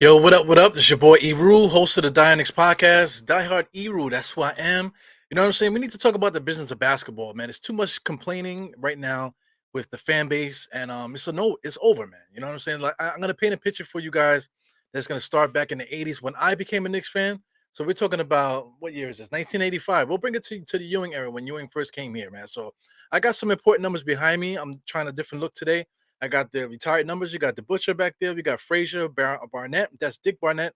Yo, what up? What up? This your boy Eru, host of the Knicks podcast. Diehard Eru, that's who I am. You know what I'm saying? We need to talk about the business of basketball, man. It's too much complaining right now with the fan base, and it's over, man. You know what I'm saying? Like I'm gonna paint a picture for you guys that's gonna start back in the '80s when I became a Knicks fan. So we're talking about what year is this? 1985. We'll bring it to the Ewing era when Ewing first came here, man. So I got some important numbers behind me. I'm trying a different look today. I got the retired numbers. You got the Butcher back there. We got Frazier, Barnett. That's Dick Barnett.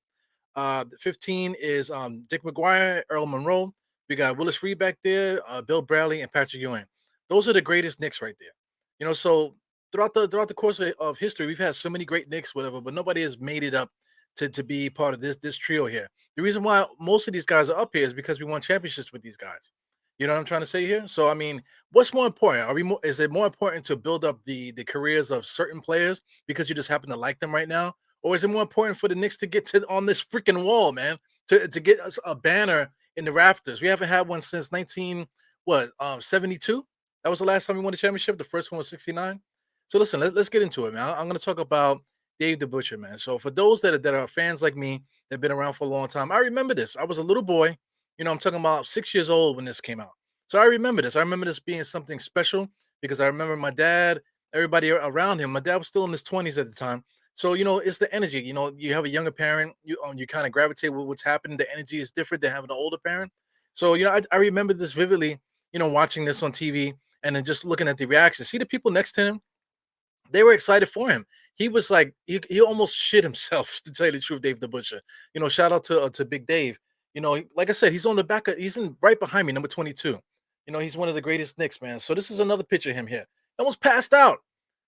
15 is Dick McGuire, Earl Monroe. We got Willis Reed back there, Bill Bradley, and Patrick Ewing. Those are the greatest Knicks right there. So throughout the course of history, we've had so many great Knicks, whatever, but nobody has made it up to be part of this trio here. The reason why most of these guys are up here is because we won championships with these guys. You know what I'm trying to say here? So I mean, what's more important? Is it more important to build up the careers of certain players because you just happen to like them right now? Or is it more important for the Knicks to get to on this freaking wall, man? To get us a banner in the rafters. We haven't had one since 72. That was the last time we won the championship. The first one was 69. So listen, let's get into it, man. I'm gonna talk about Dave the Butcher, man. So for those that are fans like me that have been around for a long time, I remember this. I was a little boy. I'm talking about 6 years old when this came out. So I remember this. I remember this being something special because I remember my dad, everybody around him. My dad was still in his 20s at the time. So, it's the energy. You have a younger parent, you kind of gravitate with what's happening. The energy is different than having an older parent. So, I remember this vividly, watching this on TV and then just looking at the reaction. See the people next to him, they were excited for him. He was like, he almost shit himself, to tell you the truth, Dave the Butcher. Shout out to Big Dave. Like I said, he's on the back he's in right behind me, number 22. He's one of the greatest Knicks, man. So this is another picture of him here. Almost passed out.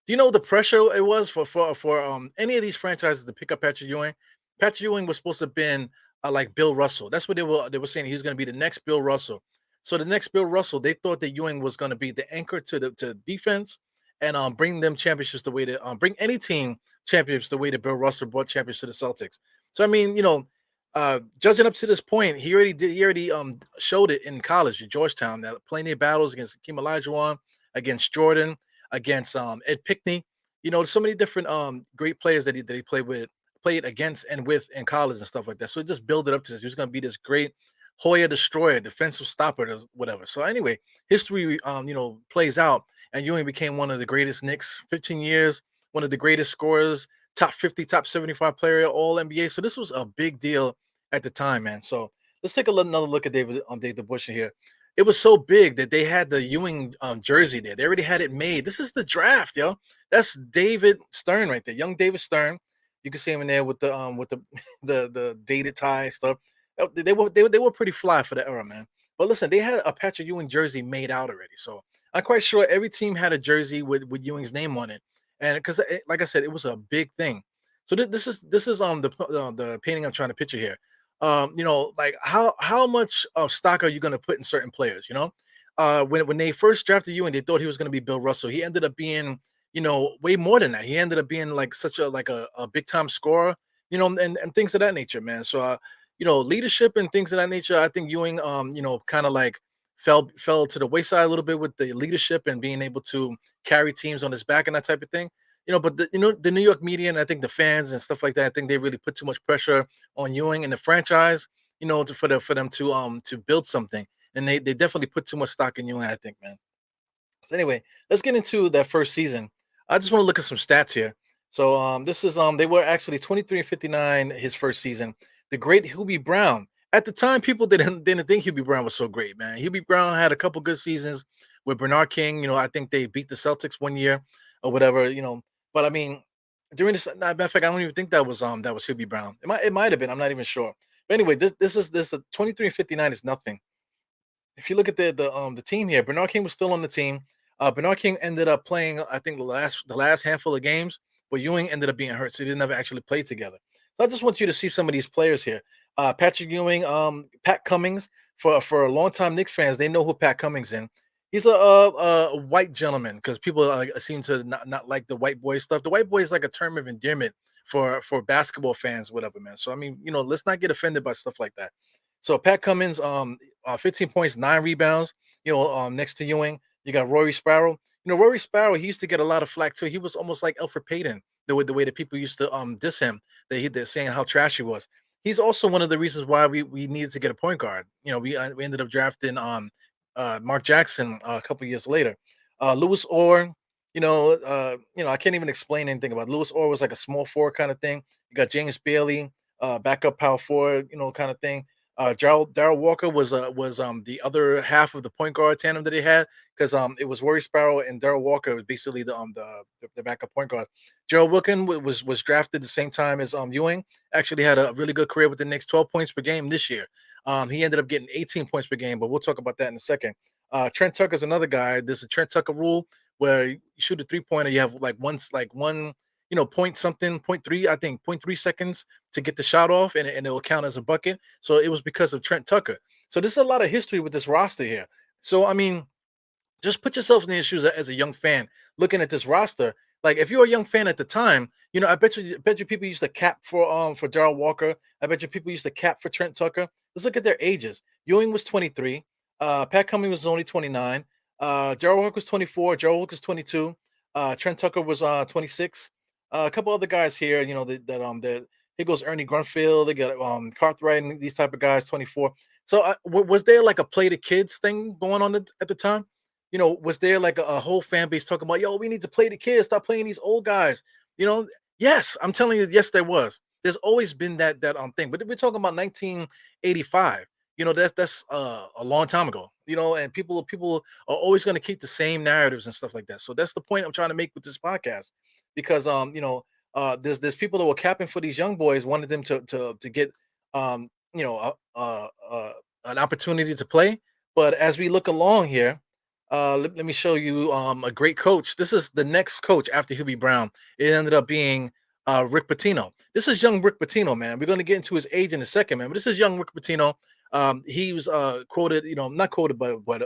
Do you know the pressure it was for any of these franchises to pick up Patrick Ewing? Patrick Ewing was supposed to have been like Bill Russell. That's what they were saying. He was going to be the next Bill Russell. So the next Bill Russell, they thought that Ewing was going to be the anchor to defense and bring them championships the way that bring any team championships the way that Bill Russell brought championships to the Celtics. So I mean, judging up to this point, he already showed it in college at Georgetown. That plenty of battles against Hakeem Olajuwon, against Jordan, against Ed Pickney. So many different great players that he played against and with in college and stuff like that. So just build it up to this. He was going to be this great Hoya destroyer, defensive stopper, whatever. So anyway, history plays out, and Ewing became one of the greatest Knicks. 15 years, one of the greatest scorers, top 50, top 75 player, all NBA. So this was a big deal at the time, man. So let's take another look at Dave the Butcher here. It was so big that they had the Ewing jersey there. They already had it made. This is the draft, yo. That's David Stern right there, young David Stern. You can see him in there with the the dated tie stuff. They were pretty fly for the era, man. But listen, they had a Patrick Ewing jersey made out already. So I'm quite sure every team had a jersey with Ewing's name on it, and because like I said, it was a big thing. So this is the painting I'm trying to picture here. Like how much of stock are you going to put in certain players? When they first drafted Ewing, they thought he was going to be Bill Russell. He ended up being way more than that. He ended up being like such a big time scorer, and things of that nature, man. So leadership and things of that nature. I think Ewing, kind of like fell to the wayside a little bit with the leadership and being able to carry teams on his back and that type of thing. But the New York media and I think the fans and stuff like that, I think they really put too much pressure on Ewing and the franchise, for them to build something. And they definitely put too much stock in Ewing, I think, man. So anyway, let's get into that first season. I just want to look at some stats here. So this is they were actually 23-59 his first season. The great Hubie Brown. At the time, people didn't think Hubie Brown was so great, man. Hubie Brown had a couple good seasons with Bernard King. I think they beat the Celtics one year or whatever, But I mean, during this, matter of fact, I don't even think that was Hubie Brown. It might have been. I'm not even sure. But anyway, this the 23-59 is nothing. If you look at the team here, Bernard King was still on the team. Bernard King ended up playing, I think, the last handful of games, but Ewing ended up being hurt, so they didn't ever actually play together. So I just want you to see some of these players here. Patrick Ewing, Pat Cummings. For a long time Knicks fans, they know who Pat Cummings is. He's a white gentleman because people seem to not like the white boy stuff. The white boy is like a term of endearment for basketball fans, whatever, man. So I mean, let's not get offended by stuff like that. So Pat Cummins, 15 points, 9 rebounds. Next to Ewing, you got Rory Sparrow. Rory Sparrow, he used to get a lot of flack too. He was almost like Elfrid Payton the way that people used to diss him, they're saying how trash he was. He's also one of the reasons why we needed to get a point guard. We ended up drafting Mark Jackson a couple years later. Lewis Orr, I can't even explain anything about Lewis Orr was like a small forward kind of thing. You got James Bailey, backup power forward, kind of thing. Darrell Walker was the other half of the point guard tandem that he had because it was Worry Sparrow and Darrell Walker was basically the backup point guard. Gerald Wilkin was drafted the same time as Ewing. Actually had a really good career with the Knicks, 12 points per game this year. He ended up getting 18 points per game, but we'll talk about that in a second. Trent Tucker's another guy. There's a Trent Tucker rule where you shoot a 3-pointer, you have like one, point something, point three, I think, point 0.3 seconds to get the shot off, and it will count as a bucket. So it was because of Trent Tucker. So there's a lot of history with this roster here. So I mean, just put yourself in the shoes as a young fan looking at this roster. Like if you're a young fan at the time, I bet you people used to cap for Darrell Walker. I bet you people used to cap for Trent Tucker. Let's look at their ages. Ewing was 23. Pat Cummings was only 29. Darrell Walker was 24. Gerald Walker was 22. Trent Tucker was 26. A couple other guys here, that here goes Ernie Grunfeld. They got Cartwright and these type of guys, 24. So was there like a play the kids thing going on at the time? Was there like a whole fan base talking about, yo, we need to play the kids, stop playing these old guys? Yes, I'm telling you, yes, there was. There's always been that thing, but we're talking about 1985. That's a long time ago. And people are always going to keep the same narratives and stuff like that. So that's the point I'm trying to make with this podcast, because there's people that were capping for these young boys, wanted them to get you know an opportunity to play. But as we look along here, let me show you a great coach. This is the next coach after Hubie Brown. It ended up being Rick Pitino. This is young Rick Pitino, man. We're going to get into his age in a second, man. But this is young Rick Pitino. He was quoted, not quoted, but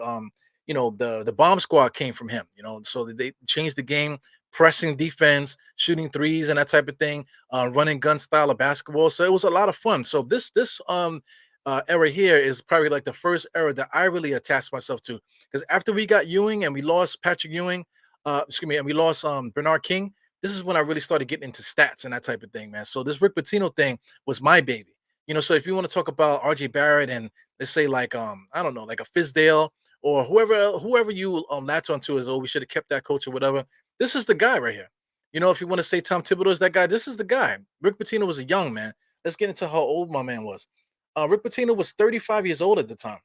the bomb squad came from him. So they changed the game, pressing defense, shooting threes, and that type of thing, running gun style of basketball. So it was a lot of fun. So this era here is probably like the first era that I really attached myself to, because after we got Ewing and we lost Patrick Ewing, and we lost Bernard King. This is when I really started getting into stats and that type of thing, man. So this Rick Pitino thing was my baby. So if you want to talk about RJ Barrett and let's say like I don't know, like a Fizdale or whoever you latch onto as, oh, we should have kept that coach or whatever. This is the guy right here. If you want to say Tom Thibodeau is that guy, this is the guy. Rick Pitino was a young man. Let's get into how old my man was. Rick Pitino was 35 years old at the time.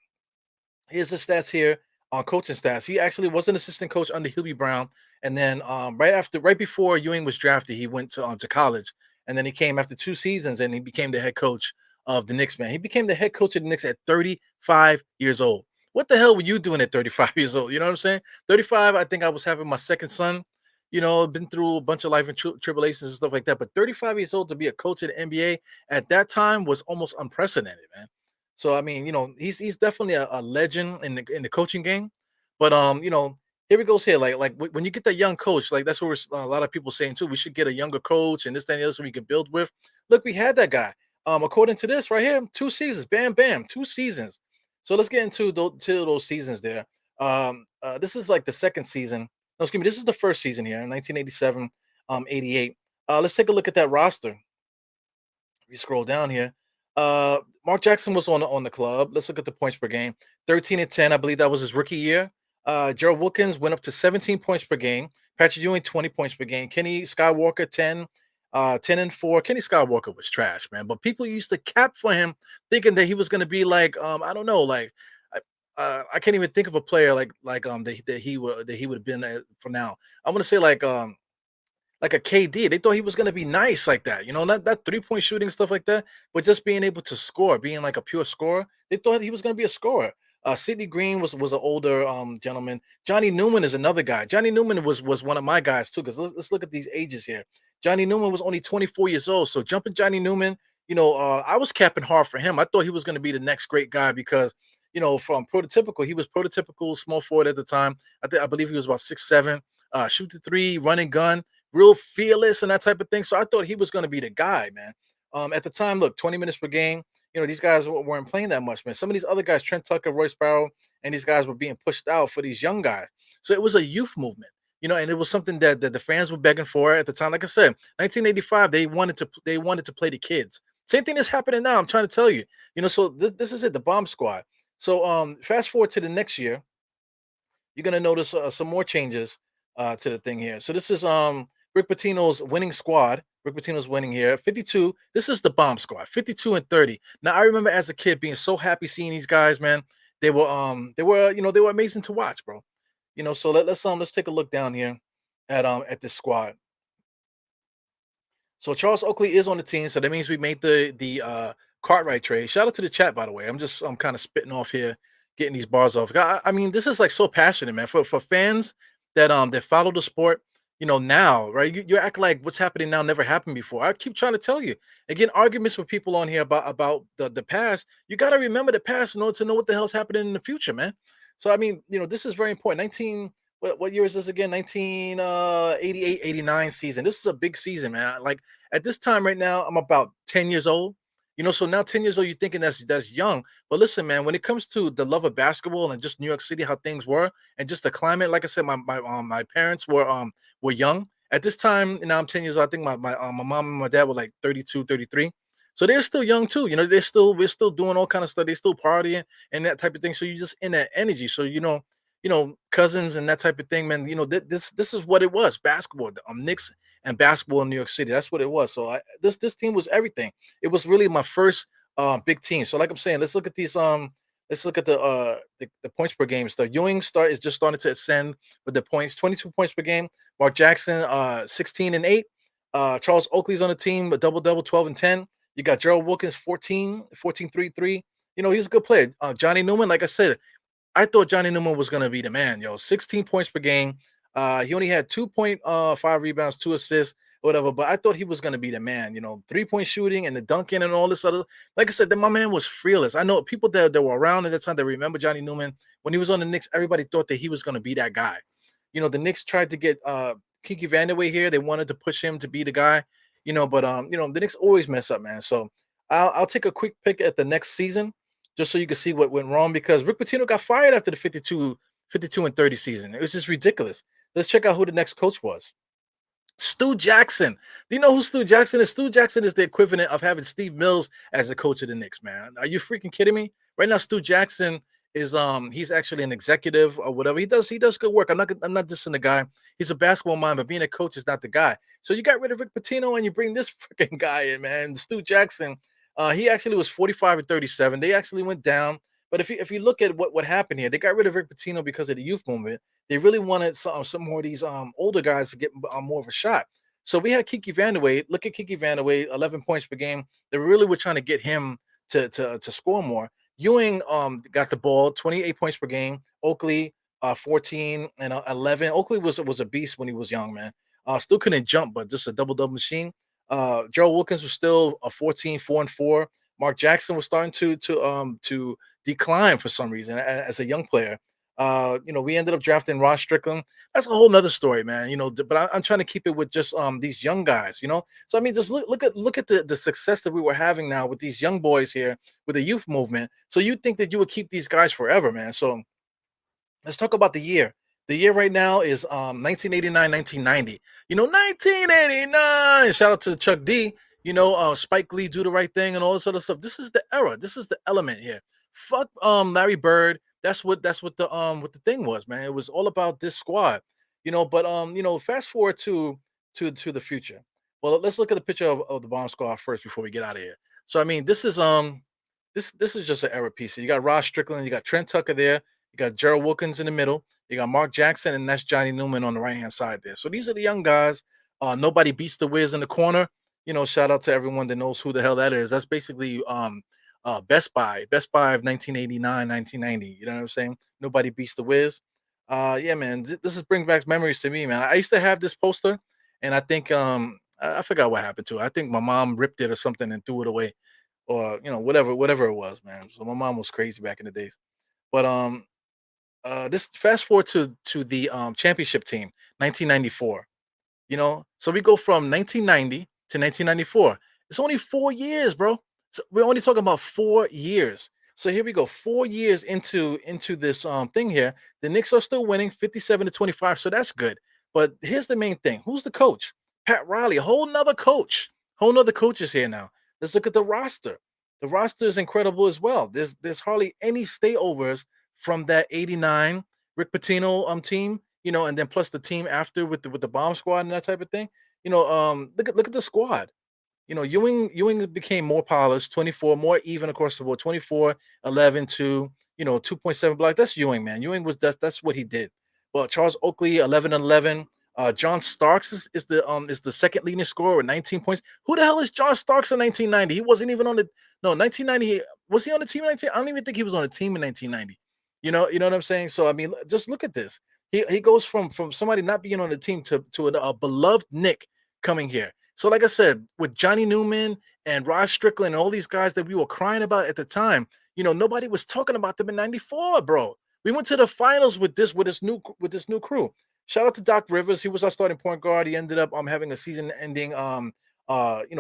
Here's the stats here on coaching stats. He actually was an assistant coach under Hubie Brown, and then right before Ewing was drafted, he went to college, and then he came after 2 seasons, and he became the head coach of the Knicks. Man, he became the head coach of the Knicks at 35 years old. What the hell were you doing at 35 years old? You know what I'm saying? 35. I think I was having my second son. Been through a bunch of life and tribulations and stuff like that. But 35 years old to be a coach of the NBA at that time was almost unprecedented, man. So I mean, he's definitely a legend in the coaching game. But here we goes here. Like when you get that young coach, like that's what a lot of people saying too. We should get a younger coach and this, that, and the other, so we can build with. Look, we had that guy. According to this right here, 2 seasons, bam, bam, 2 seasons. So let's get into those seasons there. This is like the second season. No, excuse me. This is the first season here in 1987, 88. Let's take a look at that roster. We scroll down here. Mark Jackson was on the club. Let's look at the points per game. 13 and 10. I believe that was his rookie year. Gerald Wilkins went up to 17 points per game. Patrick Ewing, 20 points per game. Kenny Skywalker, 10. 10 and 4. Kenny Skywalker was trash, man. But people used to cap for him, thinking that he was going to be like, I don't know, like I can't even think of a player that he would have been for now. I'm going to say like a KD. They thought he was going to be nice like that, not that 3-point shooting stuff like that, but just being able to score, being like a pure scorer. They thought he was going to be a scorer. Sidney Green was an older gentleman. Johnny Newman is another guy. Johnny Newman was one of my guys too, because let's look at these ages here. Johnny Newman was only 24 years old. So jumping Johnny Newman, I was capping hard for him. I thought he was going to be the next great guy because, from prototypical, he was prototypical small forward at the time. I believe he was about 6'7", shoot the three, running gun, real fearless and that type of thing. So I thought he was going to be the guy, man. At the time, look, 20 minutes per game. These guys weren't playing that much, man. Some of these other guys, Trent Tucker, Roy Sparrow, and these guys were being pushed out for these young guys. So it was a youth movement. and it was something that the fans were begging for at the time. Like I said, 1985, they wanted to play the kids. Same thing is happening now. I'm trying to tell you. So this is it, the bomb squad. So fast forward to the next year, you're gonna notice some more changes to the thing here. So this is Rick Pitino's winning squad. Rick Pitino's winning here. 52. This is the bomb squad. 52 and 30. Now I remember as a kid being so happy seeing these guys, man. They were amazing to watch, bro. So let's take a look down here at this squad. So Charles Oakley is on the team, so that means we made the Cartwright trade. Shout out to the chat, by the way. I'm kind of spitting off here, getting these bars off. I mean, this is like so passionate, man. For fans that follow the sport, now, right? You act like what's happening now never happened before. I keep trying to tell you. Again, arguments with people on here about the past. You got to remember the past in order to know what the hell's happening in the future, man. So I mean, this is very important. 19 what year is this again? 1988, 89 season. This is a big season, man. Like at this time right now, I'm about 10 years old. So now 10 years old, you're thinking that's young. But listen, man, when it comes to the love of basketball and just New York City, how things were, and just the climate, like I said, my parents were young. At this time, I'm 10 years old. I think my mom and my dad were like 32, 33. So they're still young too. We're still doing all kind of stuff. They're still partying and that type of thing. So you just in that energy. So cousins and that type of thing, man. This is what it was: basketball, Knicks and basketball in New York City. That's what it was. So this team was everything. It was really my first big team. So like I'm saying, let's look at these. Let's look at the points per game stuff. Ewing is just starting to ascend with the points, 22 points per game. Mark Jackson, 16 and 8. Charles Oakley's on the team, a double double, 12 and 10. You got Gerald Wilkins, 14, 14, 3, 3. He's a good player. Johnny Newman, like I said, I thought Johnny Newman was gonna be the man, yo. 16 points per game. He only had 2.5 rebounds, 2 assists, whatever. But I thought he was gonna be the man, 3-point shooting and the dunking and all this other. Like I said, my man was fearless. I know people that were around at the time that remember Johnny Newman when he was on the Knicks. Everybody thought that he was gonna be that guy. The Knicks tried to get Kiki Vandeweghe here. They wanted to push him to be the guy, but the Knicks always mess up, man. So I'll take a quick pick at the next season just so you can see what went wrong because Rick Pitino got fired after the 52 and 30 season. It was just ridiculous. Let's check out who the next coach was. Stu Jackson. Do you know who Stu Jackson is? Stu Jackson is the equivalent of having Steve Mills as the coach of the Knicks, man. Are you freaking kidding me? Right now, Stu Jackson is he's actually an executive or whatever. He does good work. I'm not dissing the guy. He's a basketball mind, but being a coach is not the guy. So you got rid of Rick Pitino and you bring this freaking guy in, man. Stu Jackson. He actually was 45 and 37. They actually went down. But if you look at what happened here, they got rid of Rick Pitino because of the youth movement. They really wanted some more of these older guys to get more of a shot. So we had Kiki Vandeweghe. Look at Kiki Vandeweghe, 11 points per game. They really were trying to get him to score more. Ewing got the ball, 28 points per game. Oakley, 14 and 11. Oakley was a beast when he was young, man. Still couldn't jump, but just a double machine. Gerald Wilkins was still a 14, 4 and 4. Mark Jackson was starting to decline for some reason as a young player. We ended up drafting Ross Strickland. That's a whole nother story, man. But I'm trying to keep it with just these young guys. So I mean, just look at the success that we were having now with these young boys here with the youth movement. So you think that you would keep these guys forever, man? So let's talk about the year. The year right now is 1989, 1990. 1989. Shout out to Chuck D. Spike Lee, Do the Right Thing, and all this other stuff. This is the era. This is the element here. Fuck Larry Bird. That's what the thing was, man. It was all about this squad. But fast forward to the future. Well, let's look at the picture of the bomb squad first before we get out of here. So I mean, this is just an era piece. You got Ross Strickland, you got Trent Tucker there, you got Gerald Wilkins in the middle, you got Mark Jackson, and that's Johnny Newman on the right hand side there. So these are the young guys. Nobody beats the Wiz in the corner. Shout out to everyone that knows who the hell that is. That's basically Best Buy of 1989, 1990. You know what I'm saying? Nobody beats the Wiz. Yeah, man, this is bring back memories to me, man. I used to have this poster, and I think I forgot what happened to it. I think my mom ripped it or something and threw it away, or whatever it was, man. So my mom was crazy back in the days. But this fast forward to the championship team, 1994. So we go from 1990 to 1994. It's only 4 years, bro. So we're only talking about 4 years. So here we go, 4 years into this thing here. The Knicks are still winning 57 to 25. So that's good. But here's the main thing: who's the coach? Pat Riley, a whole nother coach, whole nother coaches here now. Let's look at the roster. The roster is incredible as well. There's hardly any stayovers from that '89 Rick Pitino team, and then plus the team after with the bomb squad and that type of thing. Look at the squad. Ewing became more polished, 24, more even across the board, 24, 11, 2, 2.7 blocks. That's Ewing, man. Ewing was that's what he did. Well, Charles Oakley, 11 and 11. John Starks is the second leading scorer with 19 points. Who the hell is John Starks in 1990? He wasn't even on the 1990. Was he on the team in 19? I don't even think he was on the team in 1990. You know what I'm saying? So I mean, just look at this. He goes from somebody not being on the team to a beloved Knick coming here. So, like I said, with Johnny Newman and Rod Strickland and all these guys that we were crying about at the time, nobody was talking about them in '94, bro. We went to the finals with this new crew. Shout out to Doc Rivers. He was our starting point guard. He ended up having a season-ending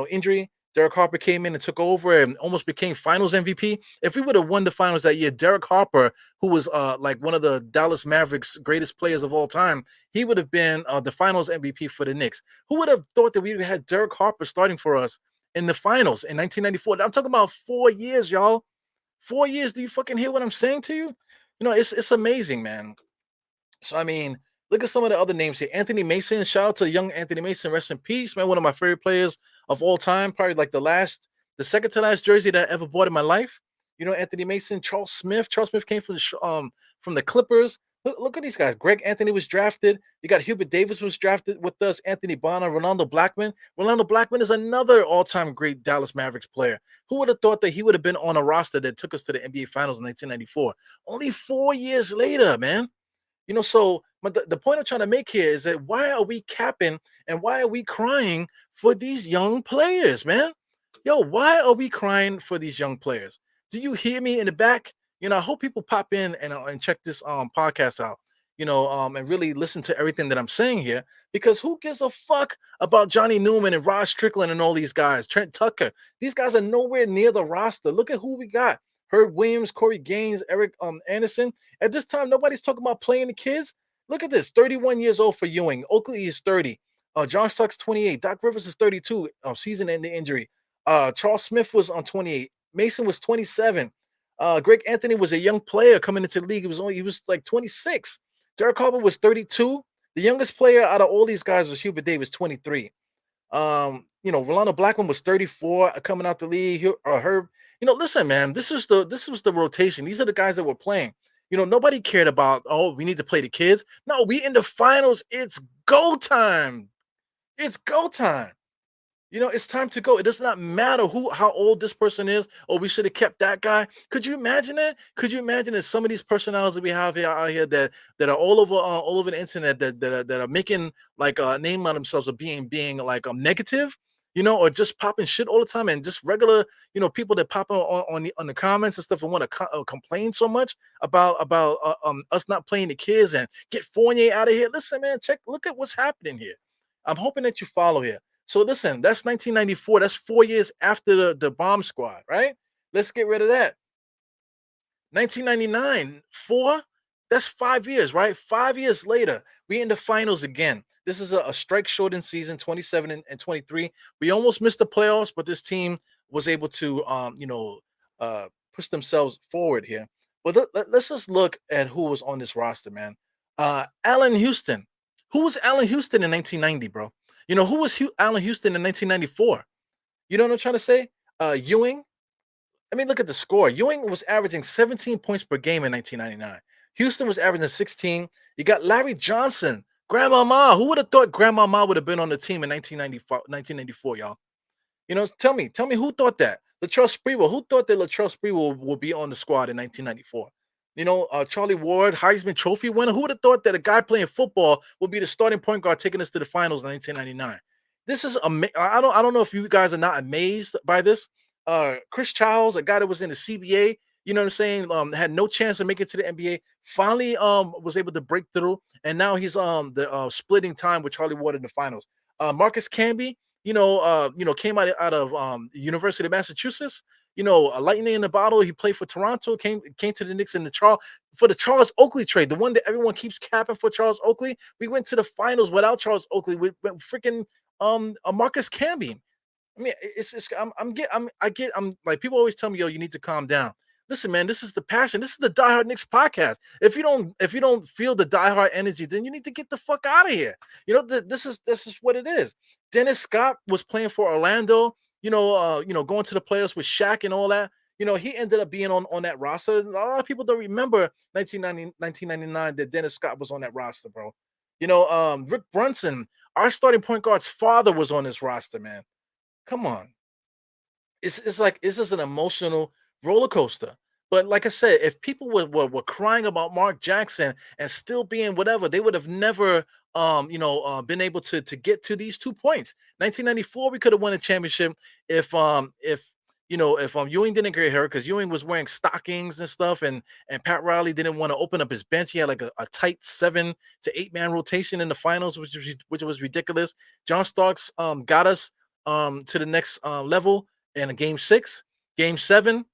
injury. Derek Harper came in and took over and almost became Finals MVP. If we would have won the finals that year, Derek Harper, who was like one of the Dallas Mavericks' greatest players of all time, he would have been the Finals MVP for the Knicks. Who would have thought that we would have had Derek Harper starting for us in the finals in 1994? I'm talking about 4 years, y'all. 4 years. Do you fucking hear what I'm saying to you? It's amazing, man. So I mean, look at some of the other names here. Anthony Mason. Shout out to young Anthony Mason. Rest in peace, man. One of my favorite players of all time. Probably like the second to last jersey that I ever bought in my life. Anthony Mason, Charles Smith. Charles Smith came from the Clippers. Look at these guys. Greg Anthony was drafted. You got Hubert Davis was drafted with us. Anthony Bonner, Ronaldo Blackman. Ronaldo Blackman is another all-time great Dallas Mavericks player. Who would have thought that he would have been on a roster that took us to the NBA Finals in 1994? Only 4 years later, man. So but the point I'm trying to make here is that why are we capping and why are we crying for these young players, man? Yo, why are we crying for these young players? Do you hear me in the back? I hope people pop in and check this podcast out, and really listen to everything that I'm saying here, because who gives a fuck about Johnny Newman and Rod Strickland and all these guys, Trent Tucker? These guys are nowhere near the roster. Look at who we got. Herb Williams, Corey Gaines, Eric Anderson. At this time, nobody's talking about playing the kids. Look at this: 31 years old for Ewing. Oakley is 30. John Starks 28. Doc Rivers is 32. Season-ending injury. Charles Smith was on 28. Mason was 27. Greg Anthony was a young player coming into the league. He was like 26. Derek Harper was 32. The youngest player out of all these guys was Hubert Davis, 23. Rolando Blackman was 34 coming out the league. Herb, listen, man, this was the rotation. These are the guys that were playing. Nobody cared about, oh, we need to play the kids. No, we in the finals. It's go time. It's go time. It's time to go. It does not matter how old this person is. Or we should have kept that guy. Could you imagine that? Could you imagine that some of these personalities that we have here out here that are all over the internet that are making like a name on themselves of being like negative, or just popping shit all the time, and just regular people that pop on the comments and stuff and want to complain so much about us not playing the kids and get Fournier out of here. Listen, man, look at what's happening here. I'm hoping that you follow here. So listen, that's 1994. That's 4 years after the bomb squad, right? Let's get rid of that. 1999, that's 5 years, right? 5 years later, we in the finals again. This is a strike shortened season, 27 and 23. We almost missed the playoffs, but this team was able to push themselves forward here. But let's just look at who was on this roster, man. Allen Houston. Who was Allen Houston in 1990, bro? Who was Allen Houston in 1994? You know what I'm trying to say? Ewing. I mean, look at the score. Ewing was averaging 17 points per game in 1999. Houston was averaging 16. You got Larry Johnson, Grandmama. Who would have thought Grandmama would have been on the team in 1994, y'all? Tell me who thought that? Latrell Sprewell. Who thought that Latrell Sprewell would be on the squad in 1994? Charlie Ward, Heisman Trophy winner. Who would have thought that a guy playing football would be the starting point guard taking us to the finals in 1999? This is I don't know if you guys are not amazed by this. Chris Childs, a guy that was in the CBA, you know what I'm saying, had no chance to make it to the NBA, finally was able to break through, and now he's the splitting time with Charlie Ward in the finals. Marcus Camby, came out of University of Massachusetts. a lightning in the bottle. He played for Toronto, came to the Knicks in the Charles Oakley trade, the one that everyone keeps capping for Charles Oakley. We went to the finals without Charles Oakley with freaking Marcus Camby. I mean, I'm like people always tell me, yo, you need to calm down. Listen, man, this is the passion. This is the Die Hard Knicks podcast. If you don't feel the Die Hard energy, then you need to get the fuck out of here. This is what it is. Dennis Scott was playing for Orlando. Going to the playoffs with Shaq and all that. He ended up being on that roster. A lot of people don't remember 1999 that Dennis Scott was on that roster, bro. Rick Brunson, our starting point guard's father, was on this roster, man. Come on. It's like this is an emotional roller coaster. But like I said, if people were crying about Mark Jackson and still being whatever, they would have never been able to get to these 2 points. 1994, we could have won a championship if Ewing didn't get hurt, because Ewing was wearing stockings and stuff, and Pat Riley didn't want to open up his bench. He had like a tight 7 to 8 man rotation in the finals, which was ridiculous. John Starks got us to the next level in a game 6. Game 7,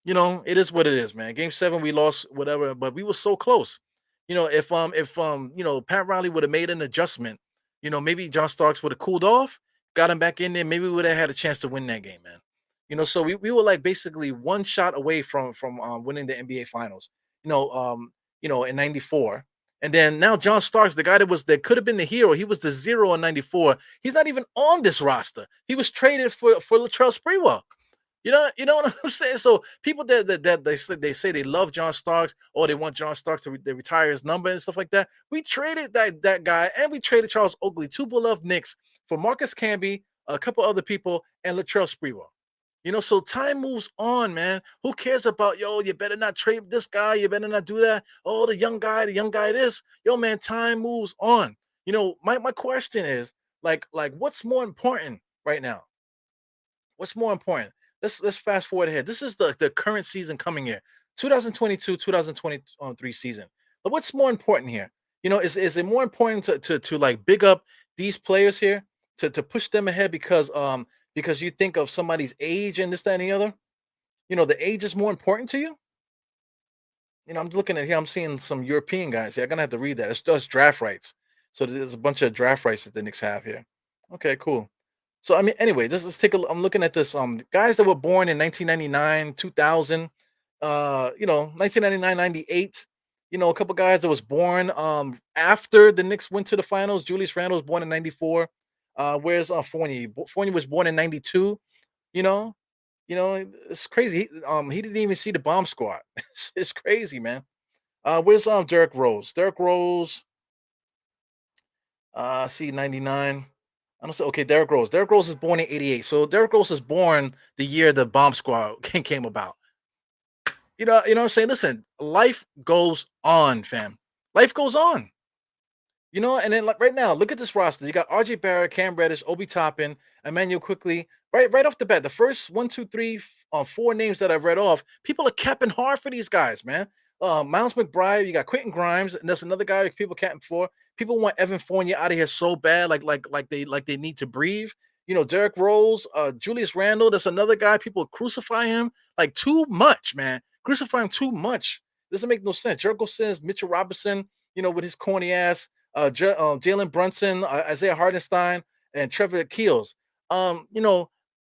it is what it is, man. Game 7, we lost, whatever, but we were so close. If Pat Riley would have made an adjustment, maybe John Starks would have cooled off, got him back in there, maybe we would have had a chance to win that game, man. So we were like basically one shot away from winning the NBA finals, in 94. And then now John Starks, the guy that could have been the hero, he was the zero in 94. He's not even on this roster. He was traded for Latrell Sprewell. You know what I'm saying? So people that they say they love John Starks, or they want John Starks to retire his number and stuff like that. We traded that guy, and we traded Charles Oakley, two beloved Knicks, for Marcus Camby, a couple other people, and Latrell Sprewell. So time moves on, man. Who cares about, yo, you better not trade this guy, you better not do that. Oh, the young guy this. Yo, man, time moves on. My question is, like what's more important right now? What's more important? Let's fast forward ahead. This is the current season coming here. 2022, 2023 season. But what's more important here? Is it more important to like big up these players here, to push them ahead because you think of somebody's age and this, that, and the other? The age is more important to you? I'm just looking at here. I'm seeing some European guys here. I'm gonna have to read that. It's just draft rights. So there's a bunch of draft rights that the Knicks have here. Okay, cool. So I mean, anyway, let's take a look. I'm looking at this. Guys that were born in 1999, 2000, 1999, 98. A couple guys that was born after the Knicks went to the finals. Julius Randle was born in 94. Where's Fournier? Fournier was born in 92. You know, it's crazy. He didn't even see the bomb squad. It's crazy, man. Where's Derrick Rose? Derrick Rose, see 99. I don't say, okay, Derrick Rose. Derrick Rose is born in 88. So Derrick Rose is born the year the bomb squad came about. You know what I'm saying? Listen, life goes on, fam. Life goes on. And then like right now, look at this roster. You got RJ Barrett, Cam Reddish, Obi Toppin, Emmanuel Quickly. Right off the bat, the first 4 names that I've read off, people are capping hard for these guys, man. Miles McBride, you got Quentin Grimes, and there's another guy people capping for. People want Evan Fournier out of here so bad, like they need to breathe. Derrick Rose, Julius Randle, that's another guy. People crucify him like too much, man. Crucify him too much. Doesn't make no sense. Jericho Sims, Mitchell Robinson, with his corny ass. Jalen Brunson, Isaiah Hardenstein, and Trevor Keels.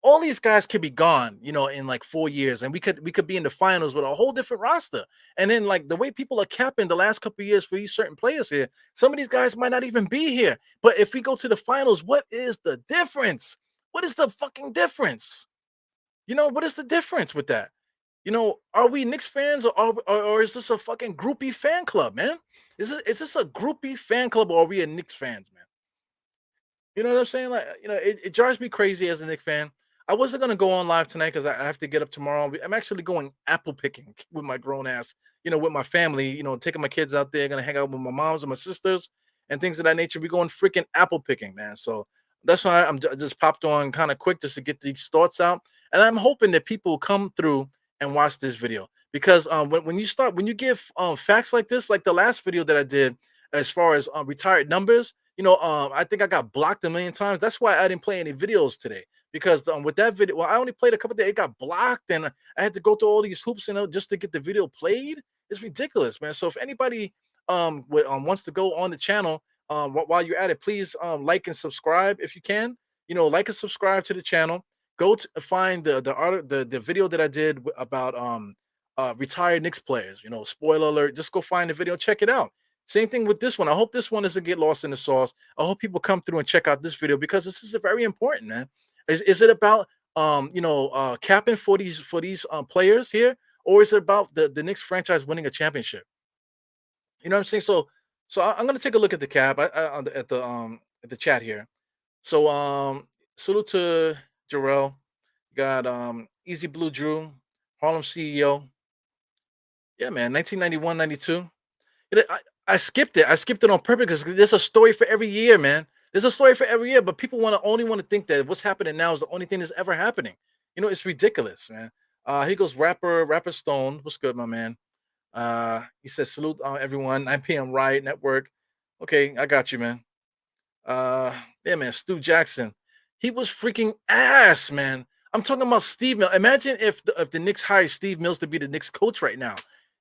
All these guys could be gone, in like 4 years, and we could be in the finals with a whole different roster. And then like the way people are capping the last couple of years for these certain players here, some of these guys might not even be here. But if we go to the finals, what is the difference? What is the fucking difference? What is the difference with that? Are we Knicks fans, or is this a fucking groupie fan club, man? Is this a groupie fan club, or are we a Knicks fans, man? You know what I'm saying? Like, it drives me crazy as a Knicks fan. I wasn't gonna go on live tonight because I have to get up tomorrow. I'm actually going apple picking with my grown ass, with my family, taking my kids out there, gonna hang out with my moms and my sisters and things of that nature. We're going freaking apple picking, man. So that's why just popped on kind of quick just to get these thoughts out. And I'm hoping that people come through and watch this video, because when you give facts like this, like the last video that I did as far as retired numbers, I think I got blocked a million times. That's why I didn't play any videos today, because with that video, well, I only played a couple days. It got blocked, and I had to go through all these hoops, just to get the video played. It's ridiculous, man. So if anybody wants to go on the channel, while you're at it, please like and subscribe if you can. Like and subscribe to the channel. Go to find the video that I did about retired Knicks players. Spoiler alert. Just go find the video, check it out. Same thing with this one. I hope this one doesn't get lost in the sauce. I hope people come through and check out this video because this is very important, man. Is it about capping for these players here, or is it about the Knicks franchise winning a championship? You know what I'm saying? So I'm gonna take a look at the cap at the chat here. So salute to Jarrell. Got Easy Blue Drew, Harlem CEO. Yeah, man, 1991, 92. I skipped it. I skipped it on purpose because there's a story for every year, man. There's a story for every year, but people only want to think that what's happening now is the only thing that's ever happening. It's ridiculous, man. Here goes rapper Stone. What's good, my man? He says salute everyone. 9 p.m. Riot Network. Okay, I got you, man. Yeah, man. Stu Jackson. He was freaking ass, man. I'm talking about Steve Mills. Imagine if the Knicks hired Steve Mills to be the Knicks coach right now.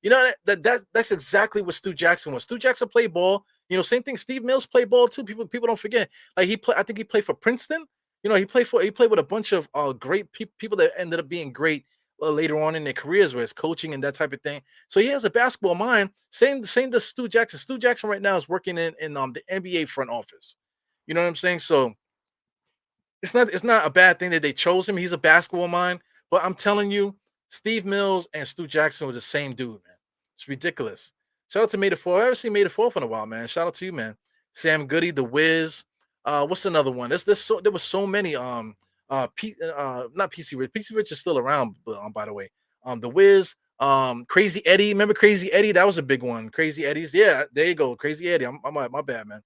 That's exactly what Stu Jackson was. Stu Jackson played ball. Same thing. Steve Mills played ball too. People don't forget. Like I think he played for Princeton. He played with a bunch of great people that ended up being great later on in their careers, with his coaching and that type of thing. So he has a basketball mind. Same to Stu Jackson. Stu Jackson right now is working in the NBA front office. You know what I'm saying? So it's not a bad thing that they chose him. He's a basketball mind, but I'm telling you, Steve Mills and Stu Jackson were the same dude, man. It's ridiculous. Shout out to May the 4th. I haven't seen May the 4th in a while, man. Shout out to you, man. Sam Goody, The Wiz. What's another one? There was so many. Not PC Rich. PC Rich is still around, by the way. The Wiz. Crazy Eddie. Remember Crazy Eddie? That was a big one. Crazy Eddie's. Yeah, there you go. Crazy Eddie. I'm my bad, man.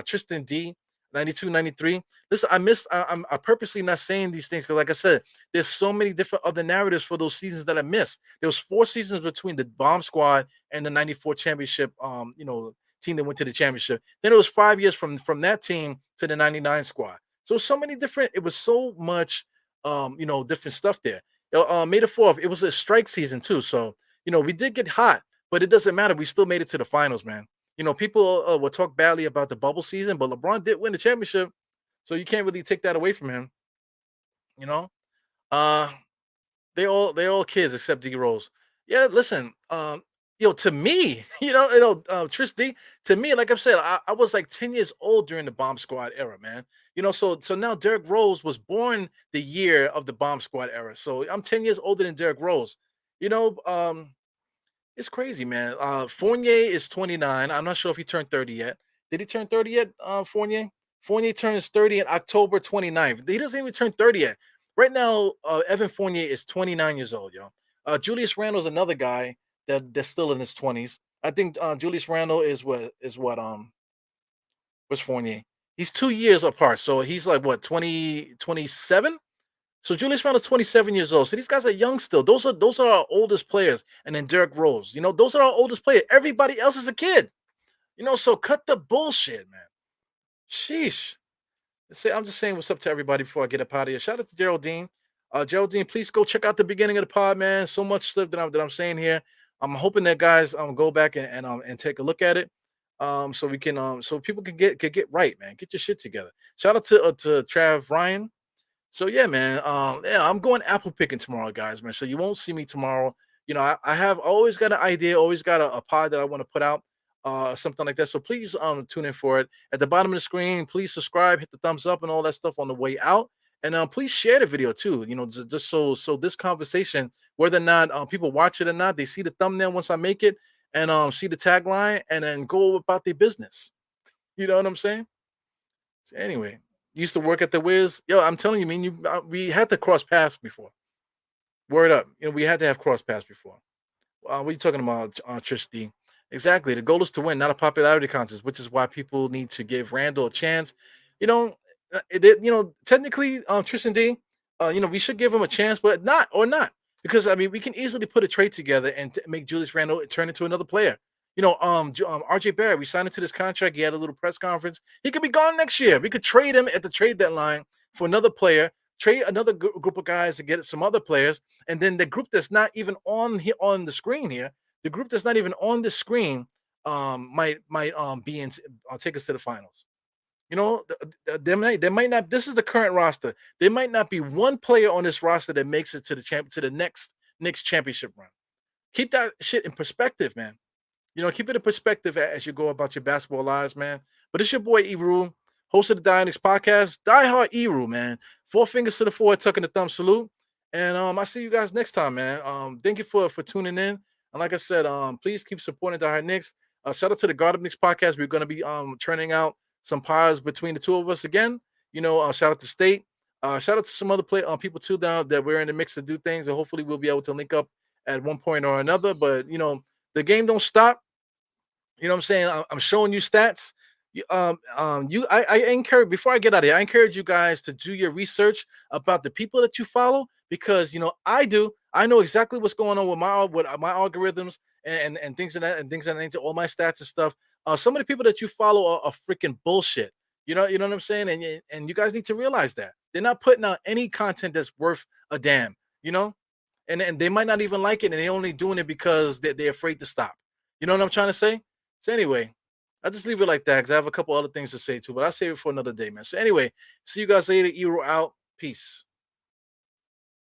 Tristan D. 92, 93. Listen, I'm purposely not saying these things because, like I said, there's so many different other narratives for those seasons that I missed. There was 4 seasons between the Bomb Squad and the 94 championship, team that went to the championship. Then it was 5 years from that team to the 99 squad. So so many different, it was so much, different stuff there. May the 4th, it was a strike season too. So, we did get hot, but it doesn't matter. We still made it to the finals, man. People will talk badly about the bubble season, but LeBron did win the championship, so you can't really take that away from him. You know, uh, they're all kids except D Rose. Yeah, listen, to me, Tris D, to me, like I've said, I was like 10 years old during the Bomb Squad era, man. So now Derrick Rose was born the year of the Bomb Squad era, so I'm 10 years older than Derrick Rose. You know, um, it's crazy, man. Fournier is 29. I'm not sure if he turned 30 yet. Did he turn 30 yet, Fournier? Fournier turns 30 on October 29th. He doesn't even turn 30 yet. Right now, Evan Fournier is 29 years old, yo. Julius Randle is another guy that's still in his 20s. I think Julius Randle is what what's Fournier? He's 2 years apart, so he's like what 27. So Julius Randle's 27 years old. So these guys are young still. Those are our oldest players. And then Derrick Rose. Those are our oldest players. Everybody else is a kid. So cut the bullshit, man. Sheesh. I'm just saying what's up to everybody before I get up out of here. Shout out to Geraldine. Geraldine, please go check out the beginning of the pod, man. So much stuff that I'm saying here. I'm hoping that guys go back and take a look at it. So we can so people can get right, man. Get your shit together. Shout out to Trav Ryan. So yeah, man. Yeah, I'm going apple picking tomorrow, guys, man. So you won't see me tomorrow. I have always got an idea, always got a pod that I want to put out, something like that. So please tune in for it. At the bottom of the screen, please subscribe, hit the thumbs up, and all that stuff on the way out. And please share the video too. Just so this conversation, whether or not people watch it or not, they see the thumbnail once I make it, and see the tagline, and then go about their business. You know what I'm saying? So anyway, used to work at the Wiz. Yo, I'm telling you, man, we had to cross paths before. Word up. We had to have cross paths before. What are you talking about, Trish D? Exactly. The goal is to win, not a popularity contest, which is why people need to give Randall a chance. You know, technically, Tristan D, we should give him a chance, but not. Because I mean, we can easily put a trade together and make Julius Randle turn into another player. RJ Barrett, we signed him to this contract. He had a little press conference. He could be gone next year. We could trade him at the trade deadline for another player trade another group of guys to get some other players, and then the group that's not even on here on the screen here, the group that's not even on the screen, might be in take us to the finals. You know, there might not. This is the current roster. There might not be one player on this roster that makes it to the next Knicks championship run. Keep that shit in perspective, man. You know, keep it in perspective as you go about your basketball lives, man. But it's your boy Eru, host of the Dynamics podcast. Die Hard Eru, man. Four fingers to the forehead, tucking the thumb salute. And I see you guys next time, man. Thank you for tuning in. And like I said, please keep supporting Die Hard Knicks. Shout out to the God of Knicks podcast. We're gonna be turning out some pies between the two of us again. You know, shout out to State. Shout out to some other people too that we're in the mix to do things, and hopefully we'll be able to link up at one point or another. But you know, the game don't stop. You know what I'm saying? I'm showing you stats. I encourage, before I get out of here, I encourage you guys to do your research about the people that you follow, because you know I do. I know exactly what's going on with my algorithms and things of that and things that nature, all my stats and stuff. Some of the people that you follow are freaking bullshit. You know what I'm saying? And you guys need to realize that they're not putting out any content that's worth a damn. You know, and they might not even like it, and they're only doing it because they're afraid to stop. You know what I'm trying to say? So anyway, I'll just leave it like that because I have a couple other things to say too, but I'll save it for another day, man. So anyway, see you guys later. Euro out. Peace.